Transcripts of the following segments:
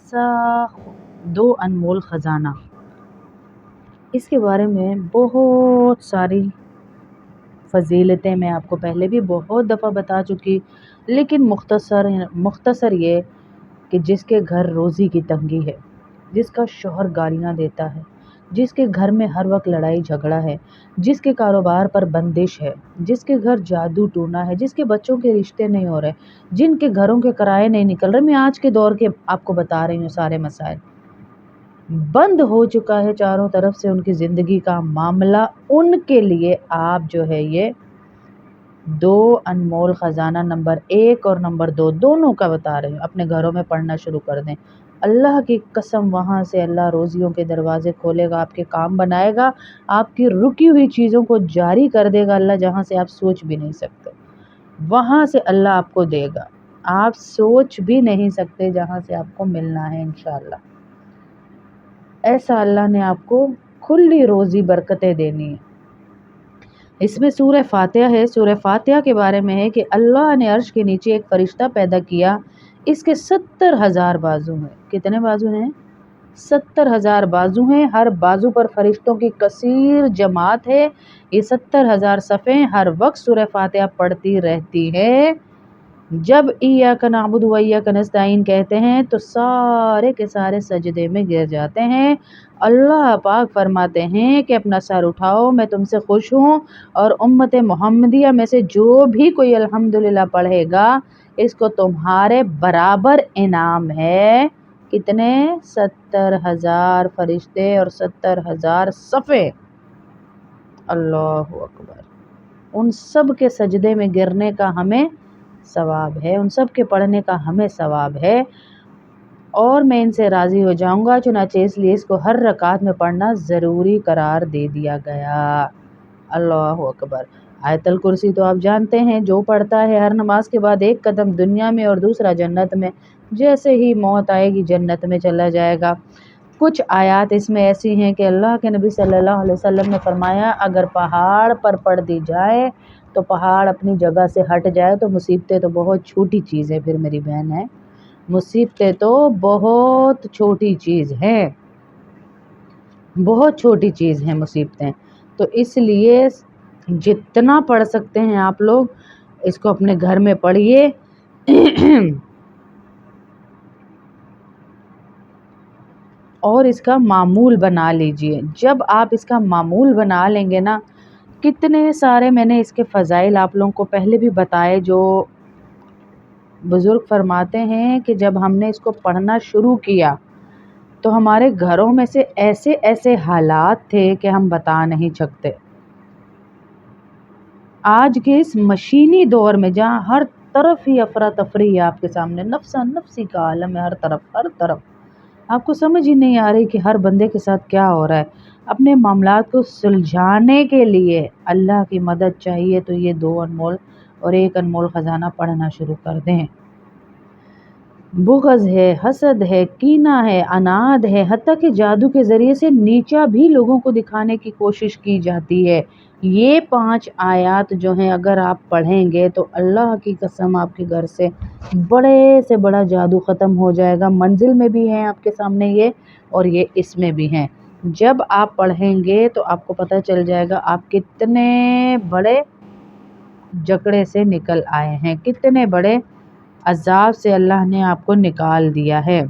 ایسا دو انمول خزانہ، اس کے بارے میں بہت ساری فضیلتیں میں آپ کو پہلے بھی بہت دفعہ بتا چکی، لیکن مختصر یہ کہ جس کے گھر روزی کی تنگی ہے، جس کا شوہر گالیاں دیتا ہے، جس کے گھر میں ہر وقت لڑائی جھگڑا ہے، جس کے کاروبار پر بندش ہے، جس کے گھر جادو ٹونا ہے، جس کے بچوں کے رشتے نہیں ہو رہے، جن کے گھروں کے کرائے نہیں نکل رہے، میں آج کے دور کے آپ کو بتا رہی ہوں سارے مسائل، بند ہو چکا ہے چاروں طرف سے ان کی زندگی کا معاملہ، ان کے لیے آپ جو ہے یہ دو انمول خزانہ نمبر 1 اور نمبر 2 دونوں کا بتا رہے ہیں، اپنے گھروں میں پڑھنا شروع کر دیں۔ اللہ کی قسم وہاں سے اللہ روزیوں کے دروازے کھولے گا، آپ کے کام بنائے گا، آپ کی رکی ہوئی چیزوں کو جاری کر دے گا اللہ، جہاں سے آپ سوچ بھی نہیں سکتے، وہاں سے اللہ آپ کو دے گا، آپ سوچ بھی نہیں سکتے جہاں سے آپ کو ملنا ہے انشاءاللہ۔ ایسا اللہ نے آپ کو کھلی روزی برکتیں دینی ہے۔ اس میں سورہ فاتحہ ہے، سورہ فاتحہ کے بارے میں ہے کہ اللہ نے عرش کے نیچے ایک فرشتہ پیدا کیا، اس کے 70,000 بازو ہیں۔ کتنے بازو ہیں؟ 70,000 بازو ہیں، ہر بازو پر فرشتوں کی کثیر جماعت ہے، یہ 70,000 صفیں ہر وقت سورہ فاتحہ پڑھتی رہتی ہے۔ جب ایاک نعبد و ایاک نستعین کہتے ہیں تو سارے کے سارے سجدے میں گر جاتے ہیں۔ اللہ پاک فرماتے ہیں کہ اپنا سر اٹھاؤ، میں تم سے خوش ہوں، اور امت محمدیہ میں سے جو بھی کوئی الحمدللہ پڑھے گا اس کو تمہارے برابر انعام ہے۔ کتنے؟ 70,000 فرشتے اور 70,000 صفیں۔ اللہ اکبر، ان سب کے سجدے میں گرنے کا ہمیں ثواب ہے، ان سب کے پڑھنے کا ہمیں ثواب ہے، اور میں ان سے راضی ہو جاؤں گا، چنانچہ اس لیے اس کو ہر رکعت میں پڑھنا ضروری قرار دے دیا گیا۔ اللہ اکبر۔ آیت الکرسی تو آپ جانتے ہیں، جو پڑھتا ہے ہر نماز کے بعد ایک قدم دنیا میں اور دوسرا جنت میں، جیسے ہی موت آئے گی جنت میں چلا جائے گا۔ کچھ آیات اس میں ایسی ہیں کہ اللہ کے نبی صلی اللہ علیہ وسلم نے فرمایا اگر پہاڑ پر پڑھ دی جائے تو پہاڑ اپنی جگہ سے ہٹ جائے تو مصیبتیں تو بہت چھوٹی چیز ہے، پھر میری بہن ہے، مصیبتیں تو بہت چھوٹی چیز ہیں، بہت چھوٹی چیز ہیں مصیبتیں۔ تو اس لیے جتنا پڑھ سکتے ہیں آپ لوگ اس کو اپنے گھر میں پڑھیے۔ اور اس کا معمول بنا لیجئے۔ جب آپ اس کا معمول بنا لیں گے نا، کتنے سارے میں نے اس کے فضائل آپ لوگوں کو پہلے بھی بتائے، جو بزرگ فرماتے ہیں کہ جب ہم نے اس کو پڑھنا شروع کیا تو ہمارے گھروں میں سے ایسے ایسے حالات تھے کہ ہم بتا نہیں سکتے۔ آج کے اس مشینی دور میں جہاں ہر طرف ہی افراتفری ہے آپ کے سامنے، نفسا نفسی کا عالم ہے، ہر طرف آپ کو سمجھ ہی نہیں آ رہی کہ ہر بندے کے ساتھ کیا ہو رہا ہے۔ اپنے معاملات کو سلجھانے کے لیے اللہ کی مدد چاہیے تو یہ 2 انمول اور 1 انمول خزانہ پڑھنا شروع کر دیں۔ بغض ہے، حسد ہے، کینہ ہے، عناد ہے، حتیٰ کہ جادو کے ذریعے سے نیچا بھی لوگوں کو دکھانے کی کوشش کی جاتی ہے۔ یہ 5 آیات جو ہیں اگر آپ پڑھیں گے تو اللہ کی قسم آپ کے گھر سے بڑے سے بڑا جادو ختم ہو جائے گا۔ منزل میں بھی ہیں آپ کے سامنے یہ، اور یہ اس میں بھی ہیں۔ جب آپ پڑھیں گے تو آپ کو پتہ چل جائے گا آپ کتنے بڑے جکڑے سے نکل آئے ہیں، کتنے بڑے عذاب سے اللہ نے آپ کو نکال دیا ہے۔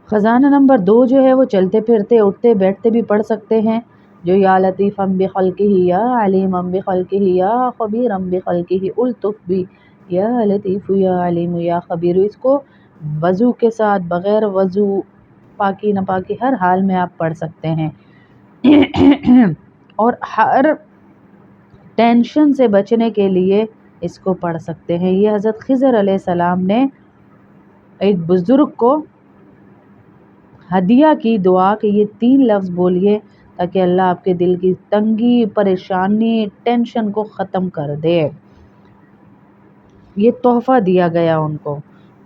خزانہ نمبر 2 جو ہے وہ چلتے پھرتے اٹھتے بیٹھتے بھی پڑھ سکتے ہیں، جو یا لطیفا بخلقہ یا علیما بخلقہ یا خبیرا بخلقہ الطف بھی یا لطیف یا علیم یا خبیر، اس کو وضو کے ساتھ، بغیر وضو، پاکی ناپاکی، ہر حال میں آپ پڑھ سکتے ہیں، اور ہر ٹینشن سے بچنے کے لیے اس کو پڑھ سکتے ہیں۔ یہ حضرت خضر علیہ السلام نے ایک بزرگ کو ہدیہ کی دعا کہ یہ 3 لفظ بولیے تاکہ اللہ آپ کے دل کی تنگی، پریشانی، ٹینشن کو ختم کر دے۔ یہ تحفہ دیا گیا ان کو،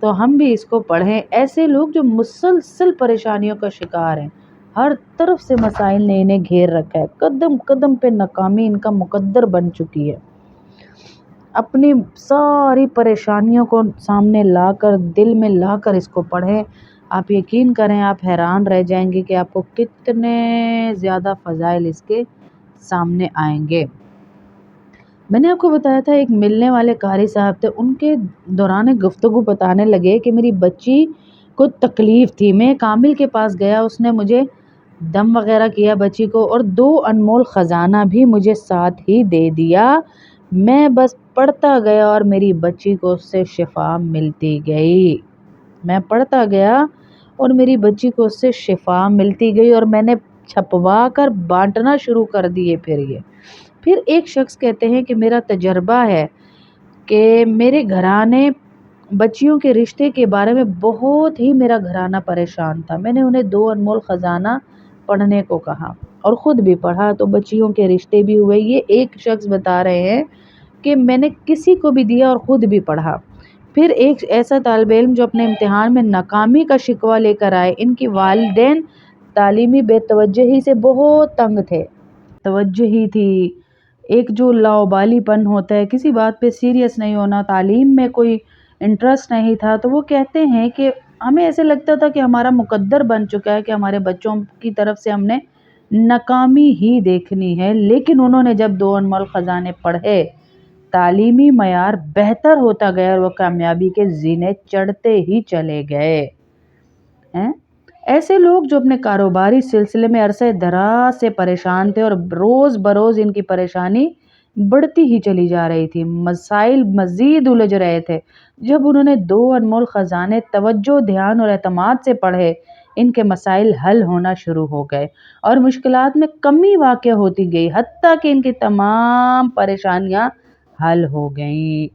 تو ہم بھی اس کو پڑھیں۔ ایسے لوگ جو مسلسل پریشانیوں کا شکار ہیں، ہر طرف سے مسائل نے انہیں گھیر رکھا ہے، قدم قدم پہ ناکامی ان کا مقدر بن چکی ہے، اپنی ساری پریشانیوں کو سامنے لا کر، دل میں لا کر اس کو پڑھیں، آپ یقین کریں آپ حیران رہ جائیں گے کہ آپ کو کتنے زیادہ فضائل اس کے سامنے آئیں گے۔ میں نے آپ کو بتایا تھا ایک ملنے والے قاری صاحب تھے، ان کے دوران گفتگو بتانے لگے کہ میری بچی کو تکلیف تھی، میں کامل کے پاس گیا، اس نے مجھے دم وغیرہ کیا بچی کو، اور 2 انمول خزانہ بھی مجھے ساتھ ہی دے دیا، میں بس پڑھتا گیا اور میری بچی کو اس سے شفا ملتی گئی، میں پڑھتا گیا اور میری بچی کو اس سے شفا ملتی گئی، اور میں نے چھپوا کر بانٹنا شروع کر دیے۔ پھر ایک شخص کہتے ہیں کہ میرا تجربہ ہے کہ میرے گھرانے بچیوں کے رشتے کے بارے میں بہت ہی میرا گھرانہ پریشان تھا، میں نے انہیں 2 انمول خزانہ پڑھنے کو کہا اور خود بھی پڑھا تو بچیوں کے رشتے بھی ہوئے۔ یہ ایک شخص بتا رہے ہیں کہ میں نے کسی کو بھی دیا اور خود بھی پڑھا۔ پھر ایک ایسا طالب علم جو اپنے امتحان میں ناکامی کا شکوہ لے کر آئے، ان کی والدین تعلیمی بے توجہی سے بہت تنگ تھے، توجہی تھی، ایک جو لاؤبالی پن ہوتا ہے، کسی بات پہ سیریس نہیں ہونا، تعلیم میں کوئی انٹرسٹ نہیں تھا، تو وہ کہتے ہیں کہ ہمیں ایسے لگتا تھا کہ ہمارا مقدر بن چکا ہے کہ ہمارے بچوں کی طرف سے ہم نے ناکامی ہی دیکھنی ہے، لیکن انہوں نے جب 2 انمول خزانے پڑھے، تعلیمی معیار بہتر ہوتا گیا اور وہ کامیابی کے زینے چڑھتے ہی چلے گئے ہیں۔ ایسے لوگ جو اپنے کاروباری سلسلے میں عرصہ دراز سے پریشان تھے اور روز بروز ان کی پریشانی بڑھتی ہی چلی جا رہی تھی، مسائل مزید الجھ رہے تھے، جب انہوں نے 2 انمول خزانے توجہ، دھیان اور اعتماد سے پڑھے، ان کے مسائل حل ہونا شروع ہو گئے اور مشکلات میں کمی واقع ہوتی گئی، حتیٰ کہ ان کی تمام پریشانیاں حل ہو گئیں۔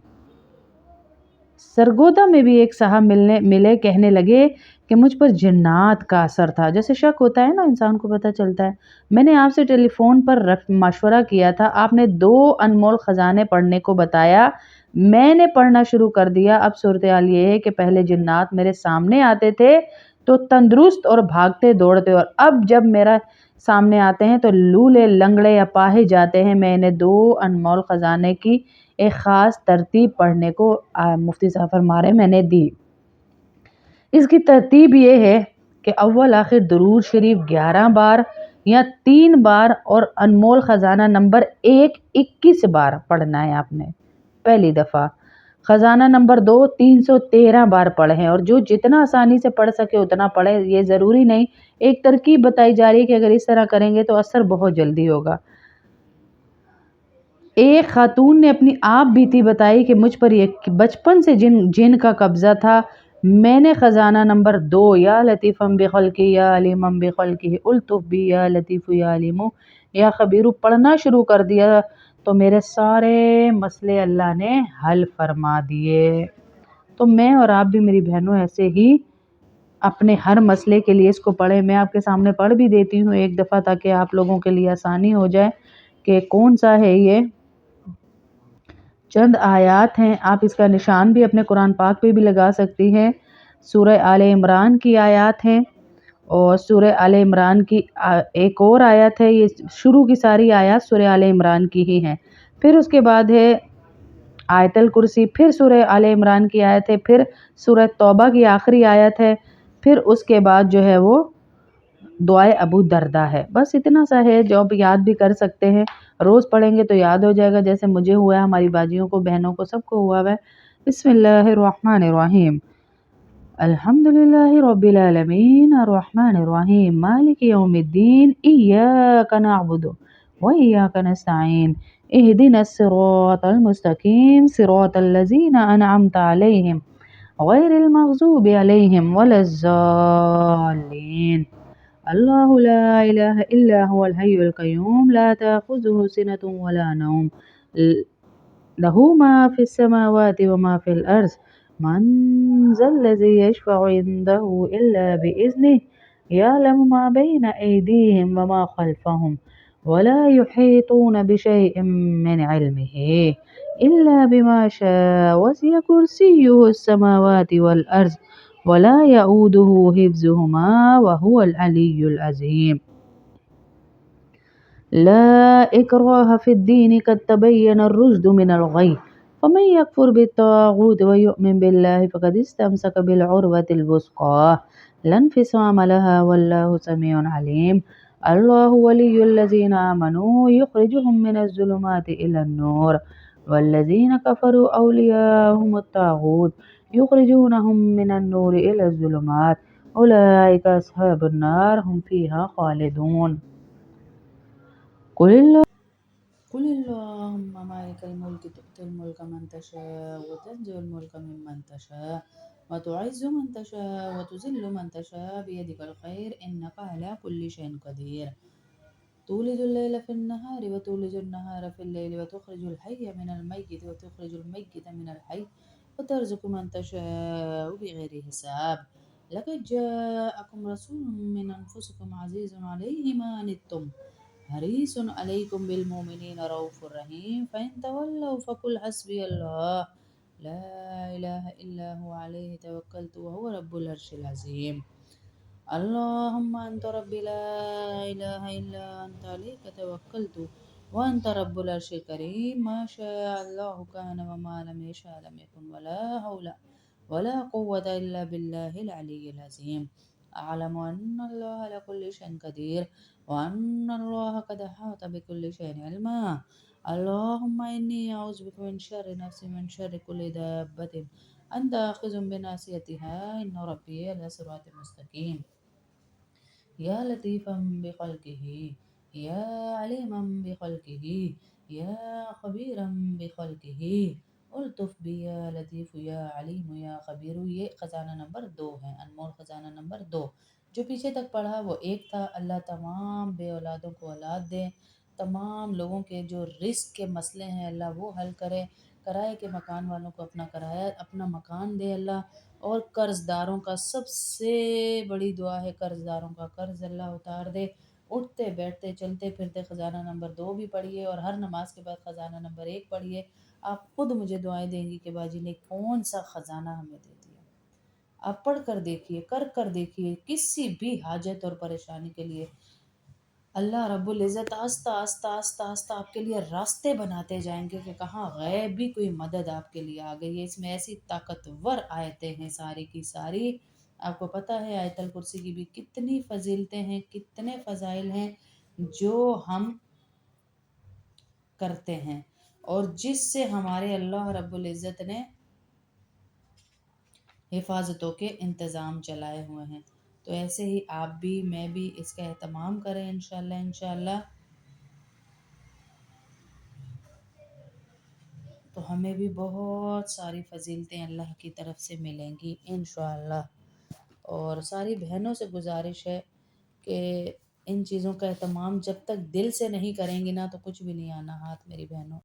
سرگودا میں بھی ایک صاحب ملے، کہنے لگے کہ مجھ پر جنات کا اثر تھا، جیسے شک ہوتا ہے نا انسان کو پتہ چلتا ہے، میں نے آپ سے ٹیلی فون پر مشورہ کیا تھا، آپ نے 2 انمول خزانے پڑھنے کو بتایا، میں نے پڑھنا شروع کر دیا، اب صورتحال یہ ہے کہ پہلے جنات میرے سامنے آتے تھے تو تندرست اور بھاگتے دوڑتے، اور اب جب میرا سامنے آتے ہیں تو لولے لنگڑے اپاہج جاتے ہیں، میں انہیں 2 انمول خزانے کی ایک خاص ترتیب پڑھنے کو مفتی صاحب فرما رہے میں نے دی۔ اس کی ترتیب یہ ہے کہ اول آخر درود شریف 11 بار یا 3 بار اور انمول خزانہ نمبر 1 21 بار پڑھنا ہے آپ نے پہلی دفعہ، خزانہ نمبر 2 313 بار پڑھیں، اور جو جتنا آسانی سے پڑھ سکے اتنا پڑھیں، یہ ضروری نہیں، ایک ترکیب بتائی جا رہی ہے کہ اگر اس طرح کریں گے تو اثر بہت جلدی ہوگا۔ ایک خاتون نے اپنی آپ بیتی بتائی کہ مجھ پر یہ بچپن سے جن کا قبضہ تھا، میں نے خزانہ نمبر 2 یا لطیفم بخلقی یا علیمم بخلقی الطف بی یا لطیف یا علیم یا خبیر پڑھنا شروع کر دیا تو میرے سارے مسئلے اللہ نے حل فرما دیے۔ تو میں اور آپ بھی میری بہنوں ایسے ہی اپنے ہر مسئلے کے لیے اس کو پڑھیں، میں آپ کے سامنے پڑھ بھی دیتی ہوں ایک دفعہ تاکہ آپ لوگوں کے لیے آسانی ہو جائے کہ کون سا ہے یہ۔ چند آیات ہیں، آپ اس کا نشان بھی اپنے قرآن پاک پہ بھی لگا سکتی ہیں، سورہ آل عمران کی آیات ہیں، اور سورہ آل عمران کی ایک اور آیت ہے، یہ شروع کی ساری آیات سورہ آل عمران کی ہی ہیں، پھر اس کے بعد ہے آیت الکرسی، پھر سورہ آل عمران کی آیت ہے، پھر سورہ توبہ کی آخری آیت ہے، پھر اس کے بعد جو ہے وہ دعائے ابو دردہ ہے، بس اتنا سا ہے جو آپ یاد بھی کر سکتے ہیں، روز پڑھیں گے تو یاد ہو جائے گا، جیسے مجھے ہوا ہے، ہماری باجیوں کو، بہنوں کو، سب کو ہوا ہے۔ بسم اللہ الرحمن الرحیم، الحمدللہ رب العالمین الرحمن الرحیم مالک یوم الدین ایاک نعبد و ایاک نستعین اہدنا الصراط المستقیم صراط الذین انعمت علیہم غیر المغضوب علیہم ولا الضالین۔ اللہ لا الہ الا هو الحی القیوم لا تأخذه سنة ولا نوم له ما في السماوات وما في الأرض من ذا الذي يشفع عنده إلا بإذنه يعلم ما بين أيديهم وما خلفهم ولا يحيطون بشيء من علمه إلا بما شاء وسع كرسيه السماوات والأرض ولا يؤوده حفظهما وهو العلي العظيم۔ لا إكراه في الدين قد تبين الرشد من الغي ومن يكفر بالطاغوت ويؤمن بالله فقد استمسك بالعروة الوثقى لا انفصام لها والله سميع عليم. الله ولي الذين آمنوا يخرجهم من الظلمات إلى النور والذين كفروا أولياءهم الطاغوت يخرجونهم من النور إلى الظلمات أولئك أصحاب النار هم فيها خالدون. قل اللهم مالك الملك تؤتي الملك من تشاء وتنزع الملك ممن تشاء وتعز من تشاء وتذل من تشاء بيدك الخير إنك على كل شيء قدير. تولج الليل في النهار وتولج النهار في الليل وتخرج الحي من الميت وتخرج الميت من الحي وترزق من تشاء بغير حساب. لقد جاءكم رسول من أنفسكم عزيز عليه ما عنتم حريص عليكم بالمؤمنين رؤوف رحيم. فإن تولوا فقل حسبي الله لا إله إلا هو عليه توكلت وهو رب العرش العظيم. اللهم أنت ربي لا إله إلا أنت عليك توكلت وأنت رب العرش الكريم. ما شاء الله كان وما لم يشاء لم يكن ولا حول ولا قوة إلا بالله العلي العظيم. أعلم أن الله على كل شيء قدير وأن الله قد أحاط بكل شيء علما. اللهم إني أعوذ بك من شر نفسي من شر كل دابة أنت آخذ بناصيتها إن ربي على صراط مستقيم. يا لطيفا بخلقه يا عليما بخلقه يا خبيرا بخلقه الطف بي يا لطیف یا علیم یا خبیر. یہ خزانہ نمبر 2 ہے، انمول خزانہ نمبر 2. جو پیچھے تک پڑھا وہ ایک تھا. اللہ تمام بے اولادوں کو اولاد دے، تمام لوگوں کے جو رزق کے مسئلے ہیں اللہ وہ حل کرے، کرائے کے مکان والوں کو اپنا کرایہ اپنا مکان دے اللہ، اور قرض داروں کا سب سے بڑی دعا ہے قرض داروں کا قرض اللہ اتار دے. اٹھتے بیٹھتے چلتے پھرتے خزانہ نمبر 2 بھی پڑھیے اور ہر نماز کے بعد خزانہ نمبر 1 پڑھیے. آپ خود مجھے دعائیں دیں گی کہ باجی نے کون سا خزانہ ہمیں دے دیا. آپ پڑھ کر دیکھیے، کر دیکھیے، کسی بھی حاجت اور پریشانی کے لیے اللہ رب العزت آہستہ آہستہ آہستہ آہستہ آپ کے لیے راستے بناتے جائیں گے کہ کہاں غیبی کوئی مدد آپ کے لیے آ گئی ہے. اس میں ایسی طاقتور آیتیں ہیں ساری کی ساری. آپ کو پتہ ہے آیت الکرسی کی بھی کتنی فضیلتیں ہیں، کتنے فضائل ہیں جو ہم کرتے ہیں اور جس سے ہمارے اللہ رب العزت نے حفاظتوں کے انتظام چلائے ہوئے ہیں. تو ایسے ہی آپ بھی میں بھی اس کا اہتمام کریں انشاءاللہ تو ہمیں بھی بہت ساری فضیلتیں اللہ کی طرف سے ملیں گی انشاءاللہ. اور ساری بہنوں سے گزارش ہے کہ ان چیزوں کا اہتمام جب تک دل سے نہیں کریں گی نا تو کچھ بھی نہیں آنا ہاتھ میری بہنوں.